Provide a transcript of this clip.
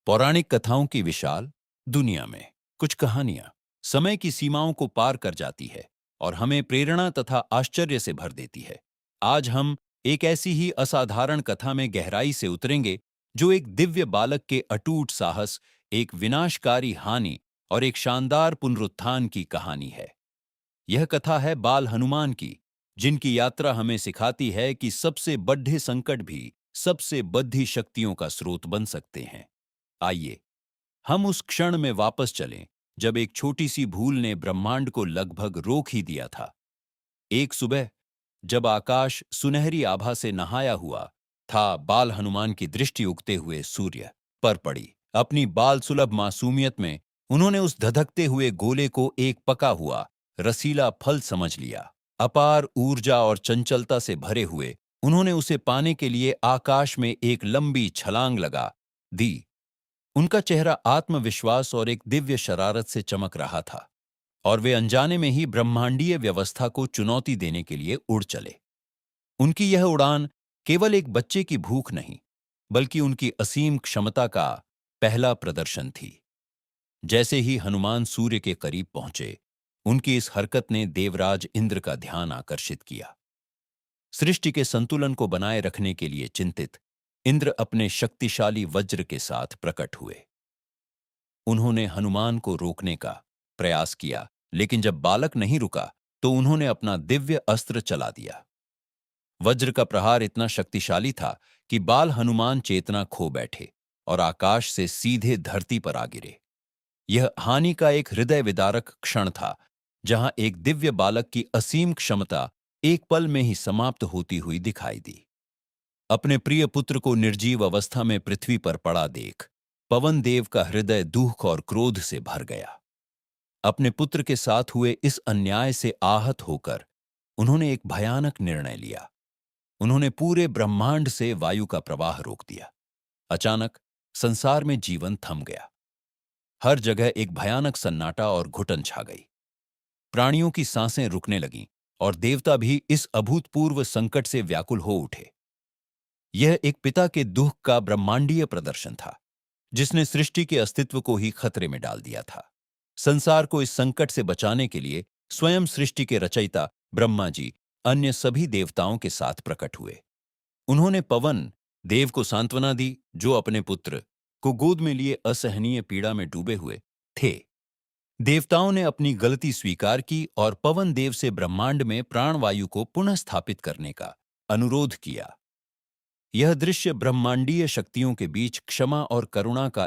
पौराणिक कथाओं की विशाल दुनिया में कुछ कहानियां समय की सीमाओं को पार कर जाती है और हमें प्रेरणा तथा आश्चर्य से भर देती है। आज हम एक ऐसी ही असाधारण कथा में गहराई से उतरेंगे जो एक दिव्य बालक के अटूट साहस, एक विनाशकारी हानि और एक शानदार पुनरुत्थान की कहानी है। यह कथा है बाल हनुमान की, जिनकी यात्रा हमें सिखाती है कि सबसे बड्ढे संकट भी सबसे बद्धी शक्तियों का स्रोत बन सकते हैं। आइए हम उस क्षण में वापस चलें जब एक छोटी सी भूल ने ब्रह्मांड को लगभग रोक ही दिया था। एक सुबह जब आकाश सुनहरी आभा से नहाया हुआ था, बाल हनुमान की दृष्टि उगते हुए सूर्य पर पड़ी। अपनी बाल सुलभ मासूमियत में उन्होंने उस धधकते हुए गोले को एक पका हुआ रसीला फल समझ लिया। अपार ऊर्जा और चंचलता से भरे हुए उन्होंने उसे पाने के लिए आकाश में एक लंबी छलांग लगा दी। उनका चेहरा आत्मविश्वास और एक दिव्य शरारत से चमक रहा था, और वे अनजाने में ही ब्रह्मांडीय व्यवस्था को चुनौती देने के लिए उड़ चले। उनकी यह उड़ान केवल एक बच्चे की भूख नहीं, बल्कि उनकी असीम क्षमता का पहला प्रदर्शन थी। जैसे ही हनुमान सूर्य के करीब पहुंचे, उनकी इस हरकत ने देवराज इंद्र का ध्यान आकर्षित किया। सृष्टि के संतुलन को बनाए रखने के लिए चिंतित इंद्र अपने शक्तिशाली वज्र के साथ प्रकट हुए। उन्होंने हनुमान को रोकने का प्रयास किया, लेकिन जब बालक नहीं रुका तो उन्होंने अपना दिव्य अस्त्र चला दिया। वज्र का प्रहार इतना शक्तिशाली था कि बाल हनुमान चेतना खो बैठे और आकाश से सीधे धरती पर आ गिरे। यह हानि का एक हृदय विदारक क्षण था, जहां एक दिव्य बालक की असीम क्षमता एक पल में ही समाप्त होती हुई दिखाई दी। अपने प्रिय पुत्र को निर्जीव अवस्था में पृथ्वी पर पड़ा देख पवन देव का हृदय दुख और क्रोध से भर गया। अपने पुत्र के साथ हुए इस अन्याय से आहत होकर उन्होंने एक भयानक निर्णय लिया। उन्होंने पूरे ब्रह्मांड से वायु का प्रवाह रोक दिया। अचानक संसार में जीवन थम गया। हर जगह एक भयानक सन्नाटा और घुटन छा गई। प्राणियों की सांसें रुकने लगीं और देवता भी इस अभूतपूर्व संकट से व्याकुल हो उठे। यह एक पिता के दुख का ब्रह्मांडीय प्रदर्शन था, जिसने सृष्टि के अस्तित्व को ही खतरे में डाल दिया था। संसार को इस संकट से बचाने के लिए स्वयं सृष्टि के रचयिता ब्रह्मा जी अन्य सभी देवताओं के साथ प्रकट हुए। उन्होंने पवन देव को सांत्वना दी, जो अपने पुत्र को गोद में लिए असहनीय पीड़ा में डूबे हुए थे। देवताओं ने अपनी गलती स्वीकार की और पवन देव से ब्रह्मांड में प्राणवायु को पुनः स्थापित करने का अनुरोध किया। यह दृश्य ब्रह्मांडीय शक्तियों के बीच क्षमा और करुणा का